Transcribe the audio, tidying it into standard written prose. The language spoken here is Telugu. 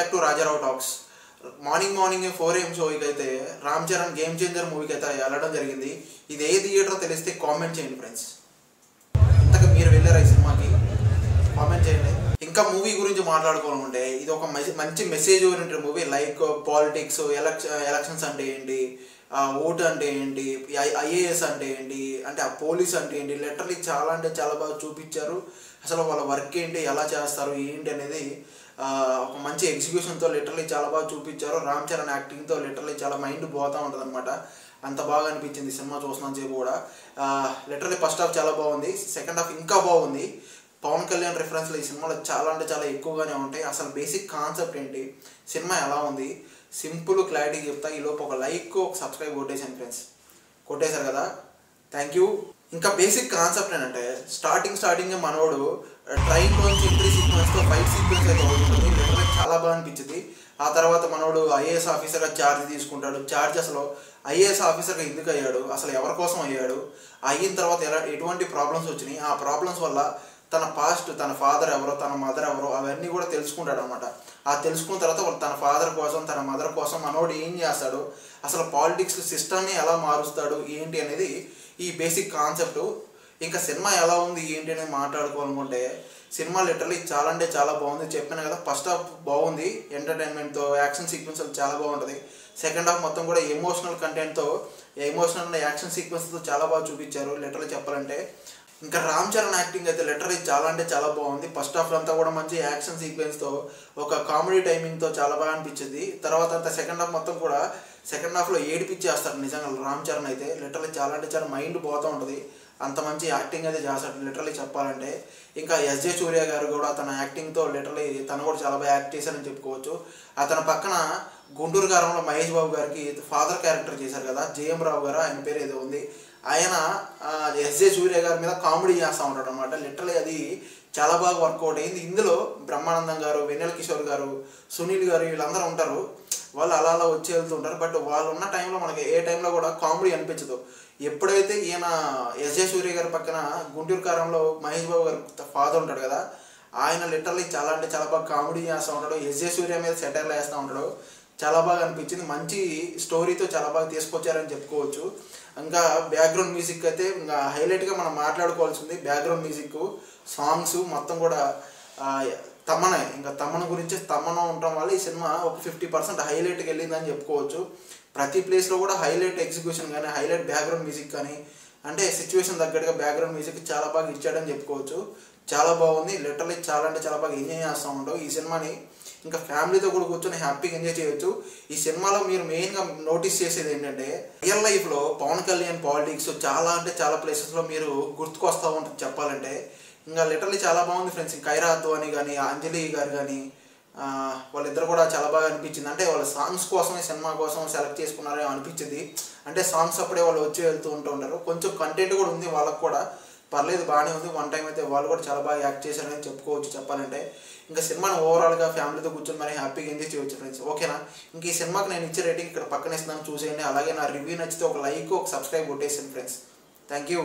Back to Rajarao talks. Morning 4 AM షోకి అయితే రామ్ చరణ్ గేమ్ చేంజర్ మూవీకి అయితే వెళ్ళడం జరిగింది. ఇది ఏ థియేటర్ తెలిస్తే కామెంట్ చేయండి ఫ్రెండ్స్. ఇంతగా మీరు వెళ్ళారా ఈ సినిమాకి? కామెంట్ చేయండి. ఇంకా మూవీ గురించి మాట్లాడుకోవాలంటే ఇది ఒక మంచి message oriented movie. Like politics, elections అంటే ఏంటి, ఓటు అంటే ఏంటి, ఐఏఎస్ అంటే ఏంటి, అంటే ఆ పోలీస్ అంటే ఏంటి, లిటరలీ చాలా అంటే చాలా బాగా చూపించారు. అసలు వాళ్ళ వర్క్ ఏంటి, ఎలా చేస్తారు ఏంటి అనేది ఒక మంచి ఎగ్జిక్యూషన్తో లిటరలీ చాలా బాగా చూపించారు. రామ్ చరణ్ యాక్టింగ్తో లిటరలీ చాలా మైండ్ పోతూ ఉంటుంది అనమాట. అంత బాగా అనిపించింది సినిమా చూస్తున్నాను సేపు కూడా. లిటరలీ ఫస్ట్ హాఫ్ చాలా బాగుంది, సెకండ్ హాఫ్ ఇంకా బాగుంది. పవన్ కళ్యాణ్ రిఫరెన్స్లు ఈ సినిమాలో చాలా అంటే చాలా ఎక్కువగానే ఉంటాయి. అసలు బేసిక్ కాన్సెప్ట్ ఏంటి, సినిమా ఎలా ఉంది, సింపుల్ క్లారిటీ చెప్తా. ఈలోపు ఒక లైక్, ఒక సబ్స్క్రైబ్ కొట్టేసాను ఫ్రెండ్స్. కొట్టేశారు కదా, థ్యాంక్ యూ. ఇంకా బేసిక్ కాన్సెప్ట్ ఏంటంటే స్టార్టింగ్ మనోడు ట్రైన్లోంచి ఎంట్రీ సీక్వెన్స్తో ఫైట్ సీక్వెన్స్ అయితే అవుతుంది. లిటరలీ చాలా బాగా అనిపించింది. ఆ తర్వాత మనోడు ఐఏఎస్ ఆఫీసర్గా ఛార్జ్ తీసుకుంటాడు. ఛార్జ్ అసలు ఐఏఎస్ ఆఫీసర్గా ఎందుకు అయ్యాడు, అసలు ఎవరి కోసం అయ్యాడు, అయిన తర్వాత ఎటువంటి ప్రాబ్లమ్స్ వచ్చినాయి, ఆ ప్రాబ్లమ్స్ వల్ల తన పాస్ట్, తన ఫాదర్ ఎవరో, తన మదర్ ఎవరో అవన్నీ కూడా తెలుసుకుంటాడు అనమాట. ఆ తెలుసుకున్న తర్వాత వాళ్ళు తన ఫాదర్ కోసం, తన మదర్ కోసం మనోడు ఏం చేస్తాడు, అసలు పాలిటిక్స్ సిస్టమ్ని ఎలా మారుస్తాడు ఏంటి అనేది ఈ బేసిక్ కాన్సెప్ట్. ఇంకా సినిమా ఎలా ఉంది ఏంటి అనేది మాట్లాడుకోవాలనుకుంటే సినిమా లిటరలీ చాలా అంటే చాలా బాగుంది. చెప్పాను కదా, ఫస్ట్ హాఫ్ బాగుంది, ఎంటర్టైన్మెంట్తో యాక్షన్ సీక్వెన్స్ చాలా బాగుంటుంది. సెకండ్ హాఫ్ మొత్తం కూడా ఎమోషనల్ కంటెంట్తో, ఎమోషనల్ యాక్షన్ సీక్వెన్స్తో చాలా బాగా చూపించారు లిటరలీ చెప్పాలంటే. ఇంకా రామ్ చరణ్ యాక్టింగ్ అయితే లిటరలీ చాలా అంటే చాలా బాగుంది. ఫస్ట్ హాఫ్ అంతా కూడా మంచి యాక్షన్ సీక్వెన్స్తో, ఒక కామెడీ టైమింగ్తో చాలా బాగా అనిపించింది. తర్వాత అంతా సెకండ్ హాఫ్ మొత్తం కూడా సెకండ్ హాఫ్లో ఏడిపించేస్తాడు నిజంగా రామ్ చరణ్ అయితే. లిటరలీ చాలా అంటే చాలా మైండ్ పోతూ ఉంటుంది, అంత మంచి యాక్టింగ్ అయితే చేస్తాడు లిటరలీ చెప్పాలంటే. ఇంకా ఎస్జే సూర్య గారు కూడా తన యాక్టింగ్తో లిటరలీ తను కూడా చాలా బాగా యాక్ట్ చేశారని చెప్పుకోవచ్చు. అతని పక్కన గుంటూరు గారంలో మహేష్ బాబు గారికి ఫాదర్ క్యారెక్టర్ చేశారు కదా, జేఎం రావు గారు, ఆయన పేరు ఏదో ఉంది. ఆయన ఎస్జే సూర్య గారి మీద కామెడీ చేస్తూ ఉంటాడు అనమాట. లిటరలీ అది చాలా బాగా వర్కౌట్ అయింది. ఇందులో బ్రహ్మానందం గారు, వెన్నెల కిషోర్ గారు, సునీల్ గారు వీళ్ళందరూ ఉంటారు. వాళ్ళు అలా అలా వచ్చి వెళ్తూ ఉంటారు. బట్ వాళ్ళు ఉన్న టైంలో మనకి ఏ టైంలో కూడా కామెడీ అనిపించదు. ఎప్పుడైతే ఈయన ఎస్జే సూర్య గారి పక్కన గుంటూరు కారంలో మహేష్ బాబు గారు ఫాదర్ ఉంటాడు కదా, ఆయన లిటరలీ చాలా అంటే చాలా బాగా కామెడీ చేస్తూ ఉంటాడు. ఎస్జే సూర్య మీద సెటైర్లు వేస్తూ ఉంటాడు. చాలా బాగా అనిపించింది. మంచి స్టోరీతో చాలా బాగా తీసుకొచ్చారని చెప్పుకోవచ్చు. ఇంకా బ్యాక్గ్రౌండ్ మ్యూజిక్ అయితే ఇంకా హైలైట్గా మనం మాట్లాడుకోవాల్సింది. బ్యాక్గ్రౌండ్ మ్యూజిక్, సాంగ్స్ మొత్తం కూడా తమనే. ఇంకా తమన్ గురించి తమను ఉండటం వల్ల ఈ సినిమా ఒక 50% హైలైట్కి వెళ్ళిందని చెప్పుకోవచ్చు. ప్రతి ప్లేస్లో కూడా హైలైట్ ఎగ్జిక్యూషన్ కానీ, హైలైట్ బ్యాక్గ్రౌండ్ మ్యూజిక్ కానీ, అంటే సిచ్యువేషన్ తగ్గట్టుగా బ్యాక్గ్రౌండ్ మ్యూజిక్ చాలా బాగా ఇచ్చాడని చెప్పుకోవచ్చు. చాలా బాగుంది. లిటరలీ చాలా అంటే చాలా బాగా ఎంజాయ్ చేస్తూ ఉంటాం ఈ సినిమాని. ఇంకా ఫ్యామిలీతో కూడా కూర్చొని హ్యాపీగా ఎంజాయ్ చేయొచ్చు. ఈ సినిమాలో మీరు మెయిన్గా నోటీస్ చేసేది ఏంటంటే రియల్ లైఫ్లో పవన్ కళ్యాణ్ పాలిటిక్స్ చాలా అంటే చాలా ప్లేసెస్లో మీరు గుర్తుకొస్తూ ఉంటుంది చెప్పాలంటే. ఇంకా లిటరలీ చాలా బాగుంది ఫ్రెండ్స్. ఖైరాత్ అని కానీ, అంజలి గారు కానీ, వాళ్ళిద్దరు కూడా చాలా బాగా అనిపించింది. అంటే వాళ్ళ సాంగ్స్ కోసమే, సినిమా కోసం సెలెక్ట్ చేసుకున్నారో అనిపించింది. అంటే సాంగ్స్ అప్పుడే వాళ్ళు వచ్చి వెళ్తూ ఉంటారు. కొంచెం కంటెంట్ కూడా ఉంది వాళ్ళకు కూడా, పర్లేదు బాగానే ఉంది. వన్ టైం అయితే వాళ్ళు కూడా చాలా బాగా యాక్ట్ చేశారని చెప్పుకోవచ్చు చెప్పాలంటే. ఇంకా సినిమాని ఓవరాల్గా ఫ్యామిలీతో కూర్చొని మరి హ్యాపీగా ఎంజాయ్ చేయవచ్చు ఫ్రెండ్స్. ఓకేనా? ఇంక ఈ సినిమాకి నేను ఇచ్చే రేటింగ్ ఇక్కడ పక్కన ఇస్తున్నాను, చూసేయండి. అలాగే నా రివ్యూ నచ్చితే ఒక లైక్, ఒక సబ్స్క్రైబ్ కొట్టేసాను ఫ్రెండ్స్. Thank you.